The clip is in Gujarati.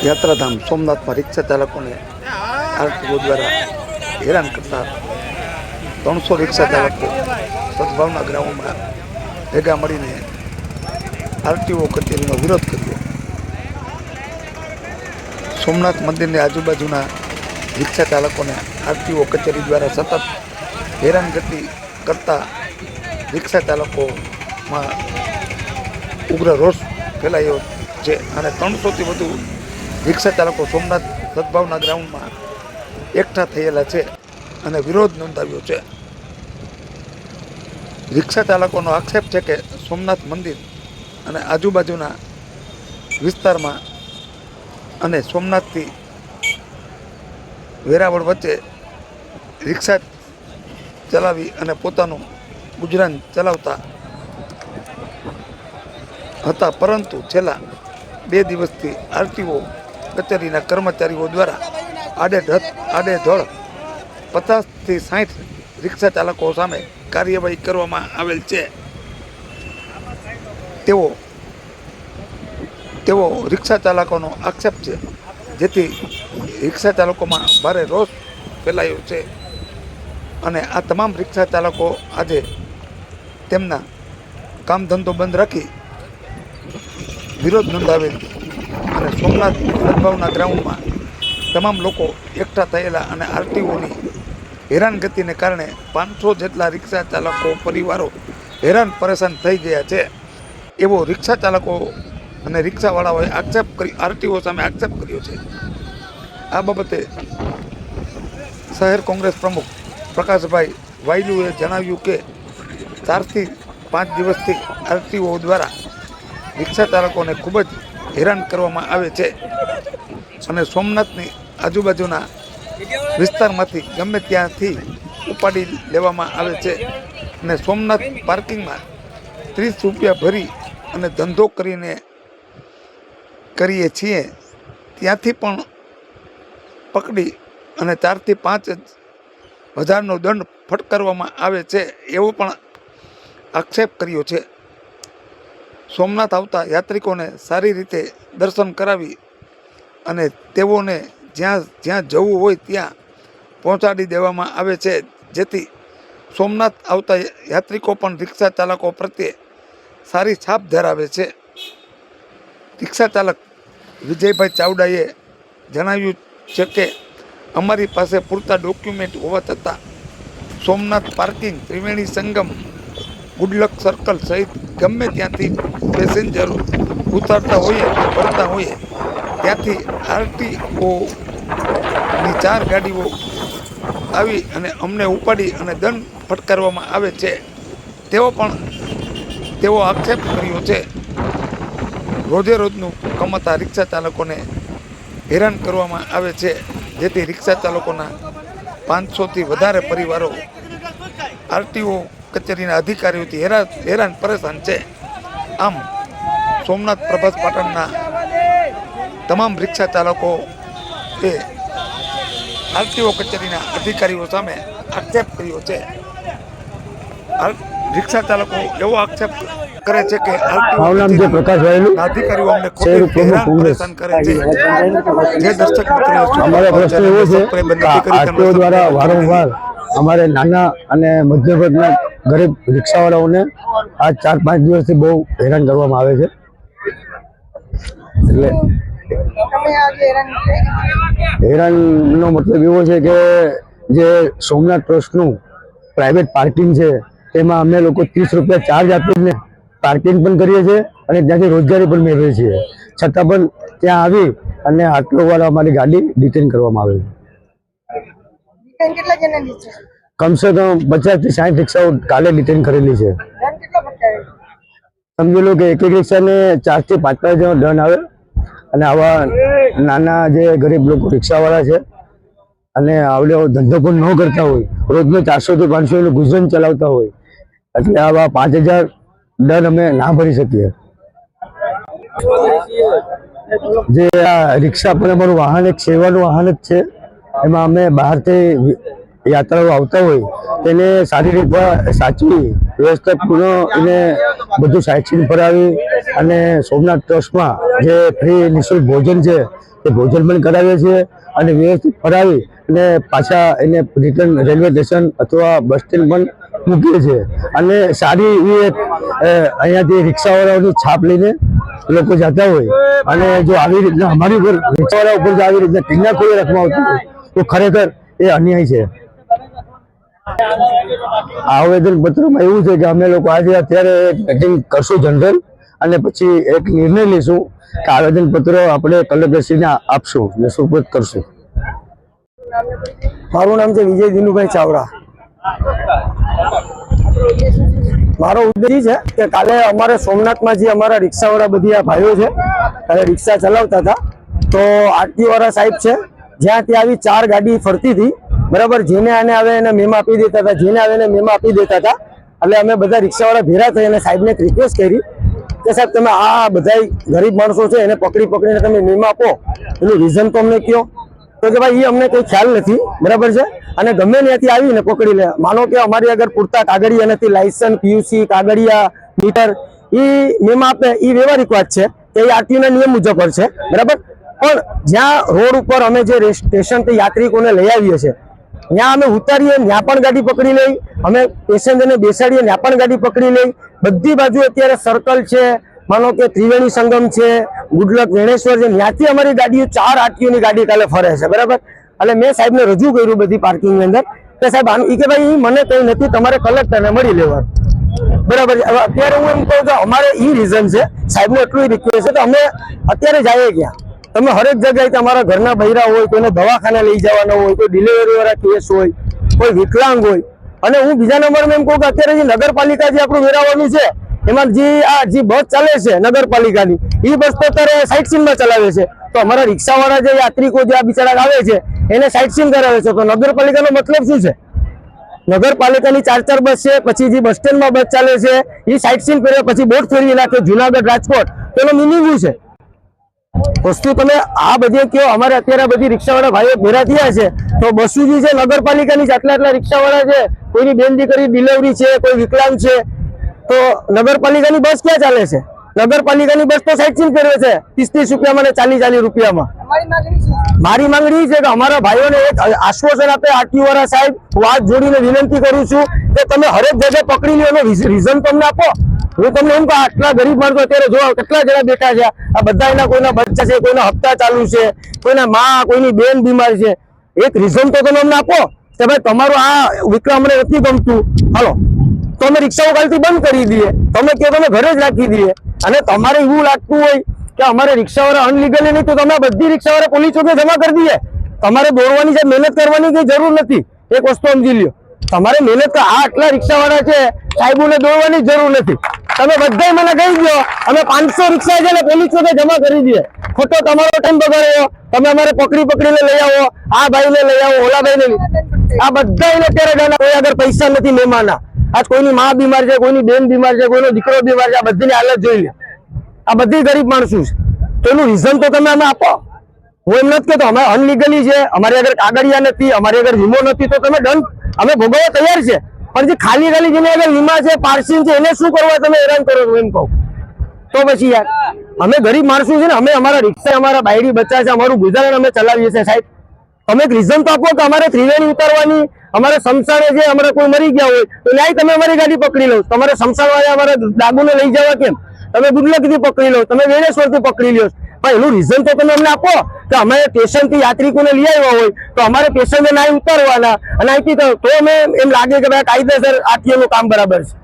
યાત્રાધામ સોમનાથમાં રિક્ષા ચાલકોને આરટીઓ દ્વારા હેરાન કરતા 300 રિક્ષા ચાલકો સદભાવના ગ્રાઉન્ડમાં ભેગા મળીને આરટીઓ કચેરીનો વિરોધ કર્યો. સોમનાથ મંદિરની આજુબાજુના રિક્ષા ચાલકોને આરટીઓ કચેરી દ્વારા સતત હેરાનગતિ કરતા રિક્ષા ચાલકોમાં ઉગ્ર રોષ ફેલાયો છે અને 300થી વધુ રિક્ષા ચાલકો સોમનાથ સદભાવના ગ્રાઉન્ડમાં એકઠા થયેલા છે અને વિરોધ નોંધાવ્યો છે. રિક્ષા ચાલકોનો આક્ષેપ છે કે સોમનાથ મંદિર અને આજુબાજુના વિસ્તારમાં અને સોમનાથથી વેરાવળ વચ્ચે રિક્ષા ચલાવી અને પોતાનું ગુજરાન ચલાવતા હતા, પરંતુ છેલ્લા 2 દિવસથી આરટીઓ કચેરીના કર્મચારીઓ દ્વારા આડેધડ 50થી 60 રિક્ષા ચાલકો સામે કાર્યવાહી કરવામાં આવેલ છે. તેવો રિક્ષા ચાલકોનો આક્ષેપ છે, જેથી રિક્ષા ચાલકોમાં ભારે રોષ ફેલાયો છે અને આ તમામ રિક્ષા ચાલકો આજે તેમના કામ ધંધો બંધ રાખી વિરોધ નોંધાવેલ અને સોમનાથ સદભાવના ગ્રાઉન્ડમાં તમામ લોકો એકઠા થયેલા અને આરટીઓની હેરાનગતિને કારણે 500 જેટલા રિક્ષા ચાલકો પરિવારો હેરાન પરેશાન થઈ ગયા છે. એવો રિક્ષા ચાલકો અને રિક્ષાવાળાઓએ આરટીઓ સામે આક્ષેપ કર્યો છે. આ બાબતે શહેર કોંગ્રેસ પ્રમુખ પ્રકાશભાઈ વાયલુએ જણાવ્યું કે 4 થી 5 દિવસથી આરટીઓ દ્વારા રિક્ષા ચાલકોને ખૂબ જ હેરાન કરવામાં આવે છે અને સોમનાથની આજુબાજુના વિસ્તારમાંથી ગમે ત્યાંથી ઉપાડી લેવામાં આવે છે અને સોમનાથ પાર્કિંગમાં 30 રૂપિયા ભરી અને ધંધો કરીએ છીએ ત્યાંથી પણ પકડી અને 4 થી 5 હજારનો દંડ ફટકારવામાં આવે છે, એવો પણ આક્ષેપ કર્યો છે. સોમનાથ આવતા યાત્રિકોને સારી રીતે દર્શન કરાવી અને તેઓને જ્યાં જવું હોય ત્યાં પહોંચાડી દેવામાં આવે છે, જેથી સોમનાથ આવતા યાત્રિકો પણ રિક્ષા ચાલકો પ્રત્યે સારી છાપ ધરાવે છે. રિક્ષા ચાલક વિજયભાઈ ચાવડાએ જણાવ્યું છે કે અમારી પાસે પૂરતા ડોક્યુમેન્ટ હોવા છતાં Somnath parking, Triveni Sangam, good luck circle સહિત ગમે ત્યાંથી પેસેન્જરો ઉતારતા હોઈએ ભરતા હોઈએ ત્યાંથી આરટીઓની 4 ગાડીઓ આવી અને અમને ઉપાડી અને દંડ ફટકારવામાં આવે છે. તેવો આક્ષેપ કર્યો છે. રોજે રોજનું કમાતા રિક્ષા ચાલકોને હેરાન કરવામાં આવે છે, જેથી રિક્ષા ચાલકોના 500થી વધારે પરિવારો આરટીઓ કચેરીના અધિકારીઓથી હેરાન પરેશાન છે. આમ સોમનાથ પ્રભાસ પાટણના તમામ રિક્ષા ચાલકો એ આરટીઓ કચેરીના અધિકારીઓ સામે આક્ષેપ કર્યો છે. રિક્ષા ચાલકો એવો આક્ષેપ કરે છે કે અધિકારીઓ અમને ખોટી હેરાન પરેશાન કરે છે. જે દર્શક આરટીઓ દ્વારા વારંવાર અમારે નાના અને મધ્ય વર્ગના ગરીબ રિક્ષાવાળાઓને આ 4-5 દિવસથી બહુ હેરાન કરવામાં આવે છે. એટલે હેરાનનો મતલબ એવો છે કે જે સોમનાથ ટ્રસ્ટનું પ્રાઇવેટ પાર્કિંગ છે તેમાં અમે લોકો 30 રૂપિયા ચાર્જ આપીને પાર્કિંગ પણ કરીએ છીએ અને ત્યાંથી રોજગારી પણ મેળવીએ છીએ, છતાં પણ ત્યાં આવી અને આરટીઓવાળા અમારી ગાડી ડિટેન કરવામાં આવે છે. કમસે કમ 50 થી 60 રિક્ષાઓ કાલે ડિટેન કરેલી છે. સમજી લો કે એક રિક્ષાને 4 થી 5 જેવો દંડ આવે અને આવા નાના જે ગરીબ લોકો રિક્ષાવાળા છે અને આવડે ધંધો પણ ન કરતા હોય, રોજનો 400 થી 500 ગુજરાન ચલાવતા હોય, એટલે આવા 5000 દંડ અમે ના ભરી શકીએ. જે આ રિક્ષા પણ અમારું વાહન એક સેવાનું વાહન જ છે. એમાં અમે બહારથી યાત્રાળુ આવતા હોય તેને સારી રીતે સાચવી વ્યવસ્થાપૂર્ણ એને બધું સાઇટસીન ફરાવી અને સોમનાથ ટ્રસ્ટમાં જે ફ્રી નિઃશુલ્ક ભોજન છે તે ભોજન પણ કરાવીએ છીએ અને વ્યવસ્થિત ફરાવી અને પાછા એને રિટર્ન રેલવે સ્ટેશન અથવા બસ સ્ટેન્ડ પણ મૂકીએ છીએ અને સારી એવી એક અહીંયાથી રિક્ષાવાળાઓની છાપ લઈને લોકો જતા હોય અને જો આવી રીતના અમારી ઉપર રિક્ષાવાળા ઉપર જો આવી રીતના કિન્નાખોરી રાખવામાં આવતી હોય તો ખરેખર એ અન્યાય છે. આવેદન પત્રમાં એવું છે કે અમે લોકો આજે અત્યારે મિટિંગ કરશું જનરલ અને પછી એક નિર્ણય લઈશું કે આવેદન પત્ર આપણે કલેક્ટરશ્રીને આપશું ને સુપરત કરશું. મારું નામ છે વિજય દિનુભાઈ ચાવડા. મારો ઉદ્દેશ છે કે કાલે અમારે સોમનાથમાં જે અમારા રિક્ષાવાળા બધી આ ભાઈઓ છે કાલે રિક્ષા ચલાવતા હતા તો આરટીઓ વાળા સાહેબ છે જ્યાં ત્યાં આવી 4 ગાડી ફરતી હતી બરાબર. જેને આને આવે એને મેમ આપી દેતા હતા, જેને આવે એને મેમ આપી દેતા હતા. એટલે અમે બધા રિક્ષાવાળા ભેરા થઈ અને સાહેબને એક રિક્વેસ્ટ કરી કે સાહેબ તમે આ બધા ગરીબ માણસો છે એને પકડીને તમે મેમ આપો, એનું રીઝન તો અમને કહો. તો કે ભાઈ એ અમને કંઈ ખ્યાલ નથી બરાબર છે અને ગમે ત્યાંથી આવીને પકડી લે. માનો કે અમારી આગળ પૂરતા કાગળિયા નથી, લાયસન્સ, પીયુસી, કાગળિયા, મીટર, એ મેમ આપે એ વ્યવહારિક વાત છે કે એ આરટીઓના નિયમ મુજબ છે બરાબર. પણ જ્યાં રોડ ઉપર અમે જે સ્ટેશનથી યાત્રિકોને લઈ આવીએ છીએ ત્યાં અમે ઉતારીએ ત્યાં પણ ગાડી પકડી લઈ, અમે પેસેન્જરને બેસાડીએ ત્યાં પણ ગાડી પકડી લઈ. બધી બાજુ અત્યારે સર્કલ છે, માનો કે ત્રિવેણી સંગમ છે, ગુડલક વેણેશ્વર છે, ત્યાંથી અમારી ગાડીઓ 4 આરટીઓની ગાડી કાલે ફરે છે બરાબર. એટલે મેં સાહેબને રજૂ કર્યું બધી પાર્કિંગની અંદર કે સાહેબ આનું કે ભાઈ મને કંઈ નથી, તમારે કલેક્ટરને મળી લેવાનું બરાબર. અત્યારે હું એમ કહું કે અમારે એ રીઝન છે, સાહેબને એટલું રિક્વેસ્ટ છે કે અમે અત્યારે જઈએ ક્યાં, તમે હરેક જગ્યાએ તમારા ઘરના બૈરા હોય, કોઈને દવાખાને લઈ જવાના હોય, કોઈ ડિલિવરી વાળા કેસ હોય, કોઈ વિકલાંગ હોય. અને હું બીજા નંબરમાં એમ કહું કે અત્યારે જે નગરપાલિકા જે આપણું વેરાવાનું છે એમાં જે બસ ચાલે છે નગરપાલિકાની એ બસ તો અત્યારે સાઇટ સીનમાં ચલાવે છે. તો અમારા રિક્ષાવાળા જે યાત્રિકો જે આ બિચારા આવે છે એને સાઇટ સીન કરાવે છે. તો નગરપાલિકાનો મતલબ શું છે? નગરપાલિકાની 4 બસ છે, પછી જે બસ સ્ટેન્ડમાં બસ ચાલે છે એ સાઇટ સીન કરે, પછી બોટ ફેરવી નાખે જુનાગઢ રાજકોટ, તેનો મિનિંગ શું છે? વસ્તુ તમે આ બધી કયો. અમારે અત્યારે બધી રિક્ષાવાળા ભાઈઓ ભેરા થયા છે તો બસો જે છે નગરપાલિકાની આટલા રિક્ષાવાળા છે, કોઈની બેન દીકરી ડિલિવરી છે, કોઈ વિકલાંગ છે, તો નગરપાલિકાની બસ ક્યાં ચાલે છે? નગરપાલિકાની બસ તો સાઇટ સીન કરે છે 30-30 રૂપિયામાં ને 40-40 રૂપિયામાં. મારી માંગણી છે કે અમારા ભાઈઓને એક આશ્વાસન આપે આરટીઓ વાળા સાહેબ. હું હાથ જોડીને વિનંતી કરું છું કે તમે હરેક જગ્યાએ પકડી લો, એનો રીઝન તમને આપો. હું તમને એમ કહું આટલા ગરીબ માણસો અત્યારે જોવા કેટલા જણા બેઠા છે, આ બધા એના કોઈના બચ્ચા છે, કોઈના હપ્તા ચાલુ છે, કોઈના માં, કોઈની બેન બીમાર છે. એક રીઝન તો તમે અમને આપો કે ભાઈ તમારું આ વિક્રમ અમને નથી ગમતું, હાલો તો અમે રિક્ષાઓ કાલથી બંધ કરી દઈએ, તમે કહો તમે ઘરે જ રાખી દઈએ. અને તમારે એવું લાગતું હોય કે અમારે રિક્ષાવાળા અનલીગલી નહીં તો તમે બધી રિક્ષાવાળા પોલીસ ચોકે જમા કરી દઈએ. તમારે દોડવાની છે, મહેનત કરવાની કઈ જરૂર નથી. એક વસ્તુ સમજી લ્યો, તમારે મહેનત આટલા રિક્ષાવાળા છે સાહેબોને દોડવાની જરૂર નથી. તમે બધા મને કહી દો અમે 500 રિક્ષા છે ને પોલીસ ચોકે જમા કરી દઈએ. ખોટો તમારો ટાઈમ બગાડ્યો. તમે અમારે પકડીને લઈ આવો, આ ભાઈને લઈ આવો, ઓલા ભાઈને, આ બધાને અત્યારે કોઈ આગળ પૈસા નથી મહેમાના. આજ કોઈની માં બીમાર છે, કોઈની બેન બીમાર છે, કોઈનો દીકરો બીમાર છે, આ બધીની હાલત જોઈ લે. આ બધી ગરીબ માણસો છે તો એનું રીઝન તો તમે અમે આપો. હું એમ નથી કહેતો અમે અનલીગલી છે, અમારી આગળ કાગળિયા નથી, અમારી આગળ વીમો નથી, તો તમે દંડ અમે ભોગવવા તૈયાર છે. પણ જે ખાલી જેની આગળ વીમા છે, પાર્સિંગ છે, એને શું કરવા તમે હેરાન કરો છો એમ કહું તો પછી યાર અમે ગરીબ માણસો છે ને, અમે અમારા રિક્ષા, અમારા બાયડી બચ્ચા છે, અમારું ગુજરાન અમે ચલાવીએ છીએ સાહેબ. તમે એક રીઝન તો આપો કે અમારે ત્રિવેણી ઉતારવાની, અમારે સમસાણે છે, અમારે કોઈ મરી ગયા હોય તો ન્યાય તમે અમારી ગાડી પકડી લો. તમારે સમસાણ વાળા અમારા ડાગુને લઈ જવા કેમ? તમે ગુડલકથી પકડી લો, તમે વેણેશ્વરથી પકડી લો. પણ એનું રીઝન તો તમે અમને આપો કે અમારે સ્ટેશનથી યાત્રિકોને લઈ આવ્યા હોય તો અમારે સ્ટેશનને ના ઉતારવાના અને અહીંથી તો અમે એમ લાગે કે ભાઈ કાયદેસર આરટીઓનું કામ બરાબર છે.